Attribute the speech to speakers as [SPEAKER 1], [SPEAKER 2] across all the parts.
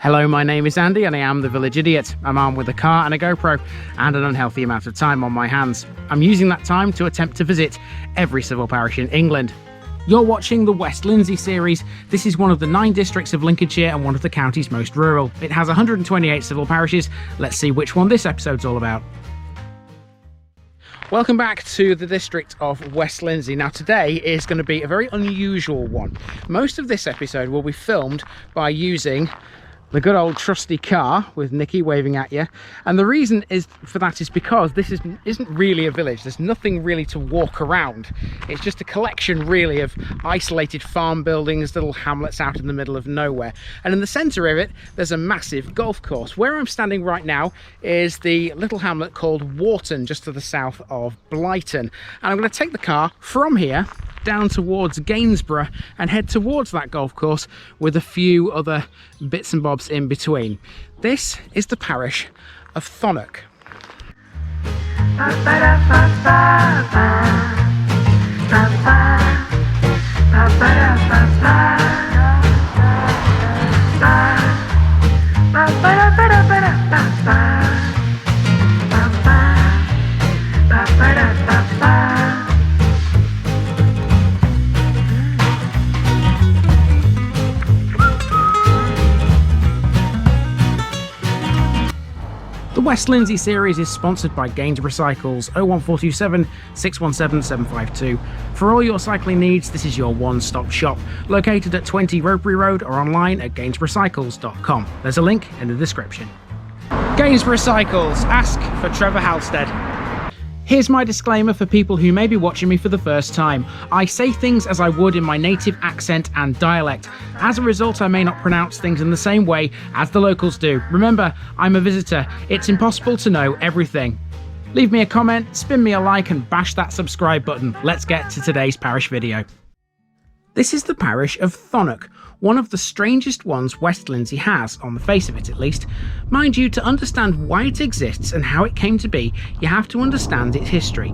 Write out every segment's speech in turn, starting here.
[SPEAKER 1] Hello, my name is Andy and I am the Village Idiot. I'm armed with a car and a GoPro and an unhealthy amount of time on my hands. I'm using that time to attempt to visit every civil parish in England. You're watching the West Lindsey series. This is one of the 9 districts of Lincolnshire and one of the county's most rural. It has 128 civil parishes. Let's see which one this episode's all about. Welcome back to the district of West Lindsey. Now today is going to be a very unusual one. Most of this episode will be filmed by using the good old trusty car with Nikki waving at you, and the reason for that is because this isn't really a village. There's nothing really to walk around. It's just a collection really of isolated farm buildings, little hamlets out in the middle of nowhere, and in the centre of it there's a massive golf course. Where I'm standing right now is the little hamlet called Wharton, just to the south of Blyton, and I'm going to take the car from here down towards Gainsborough and head towards that golf course with a few other bits and bobs in between. This is the parish of Thonock. The West Lindsey series is sponsored by Gainsborough Cycles, 01427 617 752. For all your cycling needs, this is your one-stop shop, located at 20 Ropery Road or online at gainsboroughcycles.com. There's a link in the description. Gainsborough Cycles, ask for Trevor Halstead. Here's my disclaimer for people who may be watching me for the first time. I say things as I would in my native accent and dialect. As a result, I may not pronounce things in the same way as the locals do. Remember, I'm a visitor. It's impossible to know everything. Leave me a comment, spin me a like and bash that subscribe button. Let's get to today's parish video. This is the parish of Thonock, one of the strangest ones West Lindsey has, on the face of it at least. Mind you, to understand why it exists and how it came to be, you have to understand its history.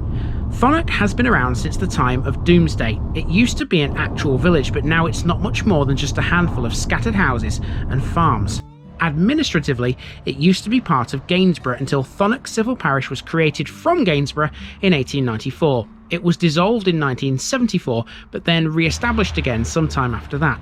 [SPEAKER 1] Thonock has been around since the time of Domesday. It used to be an actual village, but now it's not much more than just a handful of scattered houses and farms. Administratively, it used to be part of Gainsborough until Thonock Civil Parish was created from Gainsborough in 1894. It was dissolved in 1974, but then re-established again sometime after that.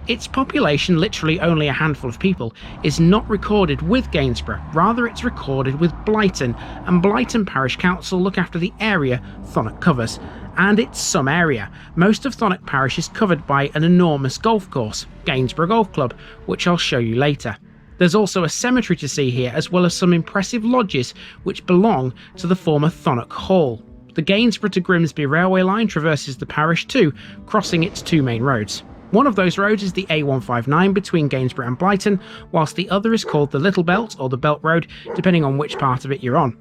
[SPEAKER 1] Its population, literally only a handful of people, is not recorded with Gainsborough, rather it's recorded with Blyton, and Blyton Parish Council look after the area Thonock covers. And it's some area. Most of Thonock Parish is covered by an enormous golf course, Gainsborough Golf Club, which I'll show you later. There's also a cemetery to see here, as well as some impressive lodges which belong to the former Thonock Hall. The Gainsborough to Grimsby railway line traverses the parish too, crossing its 2 main roads. One of those roads is the A159 between Gainsborough and Blyton, whilst the other is called the Little Belt or the Belt Road, depending on which part of it you're on.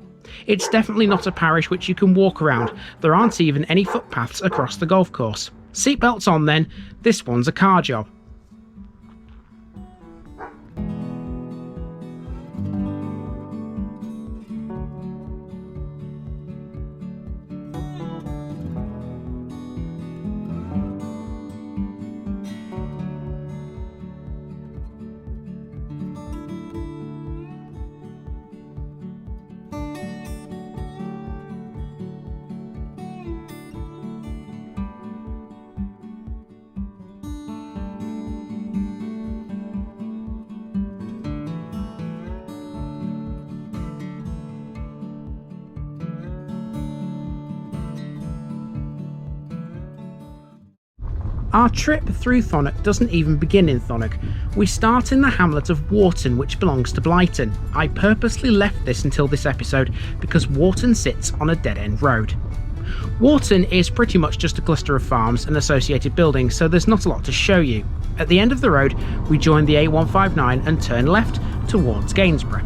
[SPEAKER 1] It's definitely not a parish which you can walk around. There aren't even any footpaths across the golf course. Seatbelts on then, this one's a car job. Our trip through Thonock doesn't even begin in Thonock. We start in the hamlet of Wharton, which belongs to Blyton. I purposely left this until this episode because Wharton sits on a dead-end road. Wharton is pretty much just a cluster of farms and associated buildings, so there's not a lot to show you. At the end of the road, we join the A159 and turn left towards Gainsborough.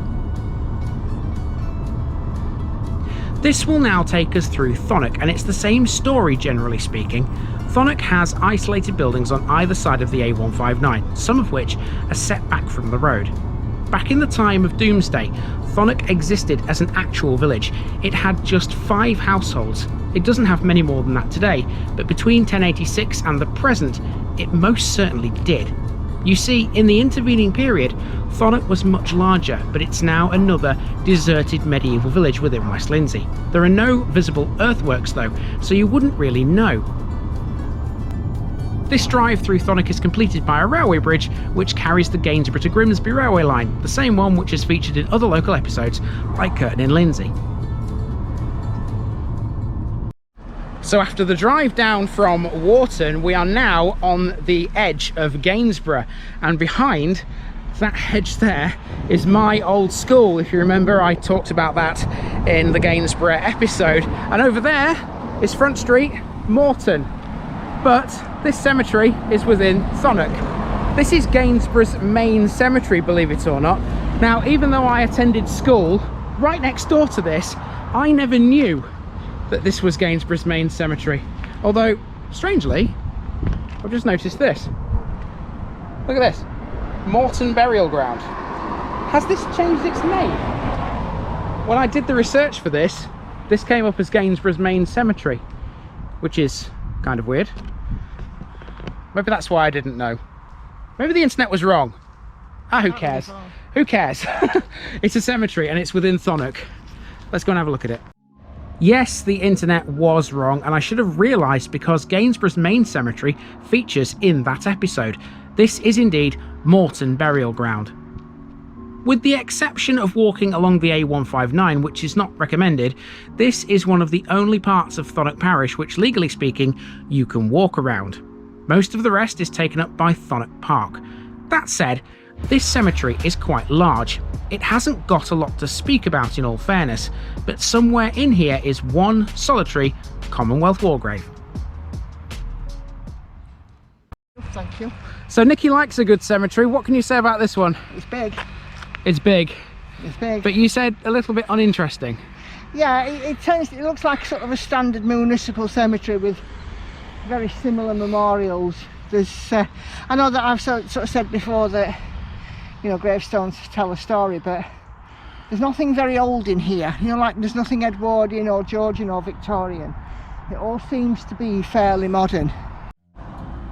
[SPEAKER 1] This will now take us through Thonock, and it's the same story generally speaking. Thonock has isolated buildings on either side of the A159, some of which are set back from the road. Back in the time of Domesday, Thonock existed as an actual village. It had just 5 households. It doesn't have many more than that today, but between 1086 and the present, it most certainly did. You see, in the intervening period, Thonock was much larger, but it's now another deserted medieval village within West Lindsey. There are no visible earthworks though, so you wouldn't really know. This drive through Thonock is completed by a railway bridge which carries the Gainsborough to Grimsby railway line, the same one which is featured in other local episodes like Curtain in Lindsey. So after the drive down from Wharton, we are now on the edge of Gainsborough, and behind that hedge there is my old school. If you remember, I talked about that in the Gainsborough episode, and over there is Front Street, Morton, but this cemetery is within Thonock. This is Gainsborough's main cemetery, believe it or not. Now, even though I attended school right next door to this, I never knew that this was Gainsborough's main cemetery. Although, strangely, I've just noticed this. Look at this. Morton Burial Ground. Has this changed its name? When I did the research for this, this came up as Gainsborough's main cemetery, which is kind of weird. Maybe that's why I didn't know. Maybe the internet was wrong. Ah, who cares? Who cares? It's a cemetery and it's within Thonock. Let's go and have a look at it. Yes, the internet was wrong, and I should have realised because Gainsborough's main cemetery features in that episode. This is indeed Morton Burial Ground. With the exception of walking along the A159, which is not recommended, this is one of the only parts of Thonock Parish which, legally speaking, you can walk around. Most of the rest is taken up by Thonock Park. That said, this cemetery is quite large. It hasn't got a lot to speak about in all fairness, but somewhere in here is one solitary Commonwealth war grave.
[SPEAKER 2] Thank you.
[SPEAKER 1] So Nikki likes a good cemetery. What can you say about this one?
[SPEAKER 2] It's big.
[SPEAKER 1] It's big.
[SPEAKER 2] It's big.
[SPEAKER 1] But you said a little bit uninteresting.
[SPEAKER 2] Yeah, it looks like sort of a standard municipal cemetery with very similar memorials. There's, I know that I've sort of said before that, you know, gravestones tell a story, but there's nothing very old in here. You know, like there's nothing Edwardian or Georgian or Victorian. It all seems to be fairly modern.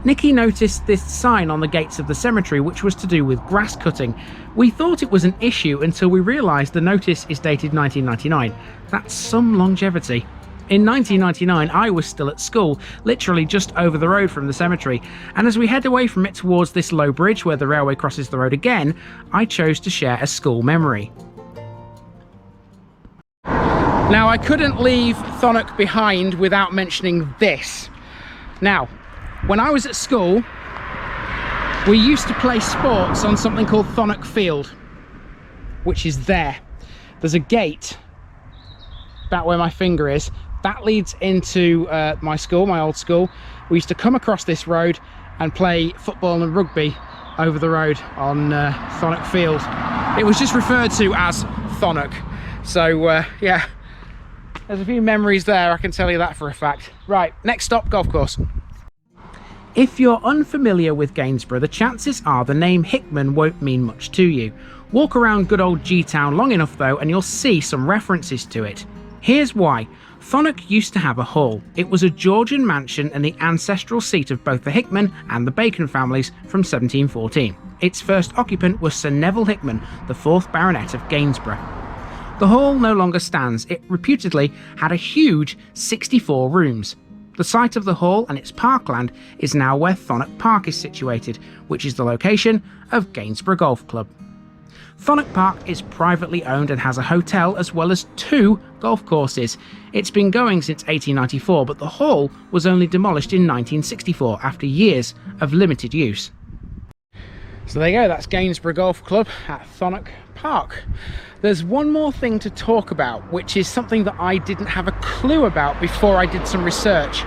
[SPEAKER 1] Nikki noticed this sign on the gates of the cemetery which was to do with grass cutting. We thought it was an issue until we realised the notice is dated 1999. That's some longevity. In 1999, I was still at school, literally just over the road from the cemetery, and as we head away from it towards this low bridge where the railway crosses the road again, I chose to share a school memory. Now, I couldn't leave Thonock behind without mentioning this. Now, when I was at school, we used to play sports on something called Thonock Field, which is there. There's a gate about where my finger is. That leads into my school, my old school. We used to come across this road and play football and rugby over the road on Thonock Field. It was just referred to as Thonock. So yeah, there's a few memories there, I can tell you that for a fact. Right, next stop, golf course. If you're unfamiliar with Gainsborough, the chances are the name Hickman won't mean much to you. Walk around good old G-Town long enough though and you'll see some references to it. Here's why. Thonock used to have a hall. It was a Georgian mansion and the ancestral seat of both the Hickman and the Bacon families from 1714. Its first occupant was Sir Neville Hickman, the 4th Baronet of Gainsborough. The hall no longer stands. It reputedly had a huge 64 rooms. The site of the hall and its parkland is now where Thonock Park is situated, which is the location of Gainsborough Golf Club. Thonock Park is privately owned and has a hotel as well as 2 golf courses. It's been going since 1894, but the hall was only demolished in 1964 after years of limited use. So there you go, that's Gainsborough Golf Club at Thonock Park. There's one more thing to talk about, which is something that I didn't have a clue about before I did some research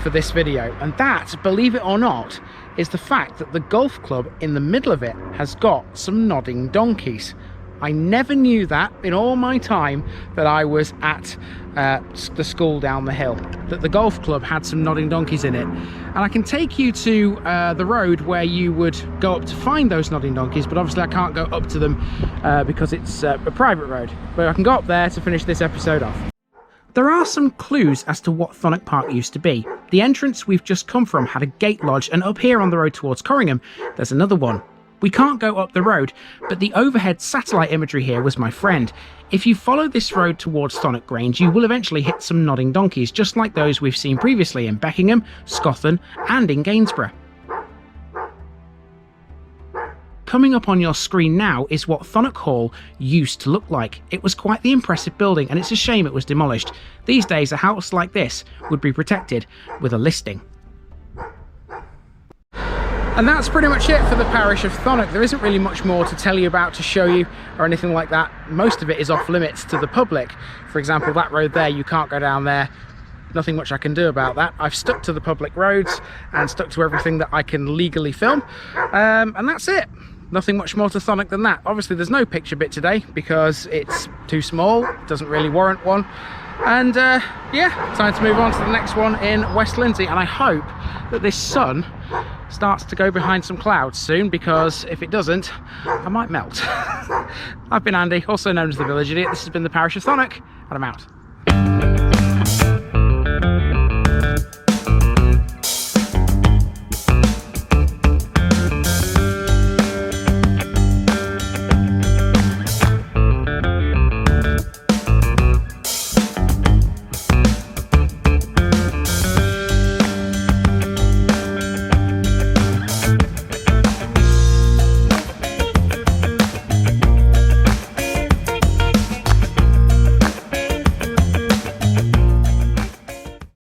[SPEAKER 1] for this video, and that, believe it or not, is the fact that the golf club in the middle of it has got some nodding donkeys. I never knew that in all my time that I was at the school down the hill, that the golf club had some nodding donkeys in it. And I can take you to the road where you would go up to find those nodding donkeys, but obviously I can't go up to them because it's a private road. But I can go up there to finish this episode off. There are some clues as to what Thonock Park used to be. The entrance we've just come from had a gate lodge, and up here on the road towards Corringham, there's another one. We can't go up the road, but the overhead satellite imagery here was my friend. If you follow this road towards Thonock Grange, you will eventually hit some nodding donkeys, just like those we've seen previously in Beckingham, Scothan, and in Gainsborough. Coming up on your screen now is what Thonock Hall used to look like. It was quite the impressive building, and it's a shame it was demolished. These days, a house like this would be protected with a listing. And that's pretty much it for the parish of Thonock. There isn't really much more to tell you about, to show you, or anything like that. Most of it is off limits to the public. For example, that road there, you can't go down there. Nothing much I can do about that. I've stuck to the public roads and stuck to everything that I can legally film. And that's it. Nothing much more to Thonock than that. Obviously, there's no picture bit today because it's too small. Doesn't really warrant one. And yeah, time to move on to the next one in West Lindsey. And I hope that this sun starts to go behind some clouds soon, because if it doesn't, I might melt. I've been Andy, also known as the Village Idiot. This has been the Parish of Thonock, and I'm out.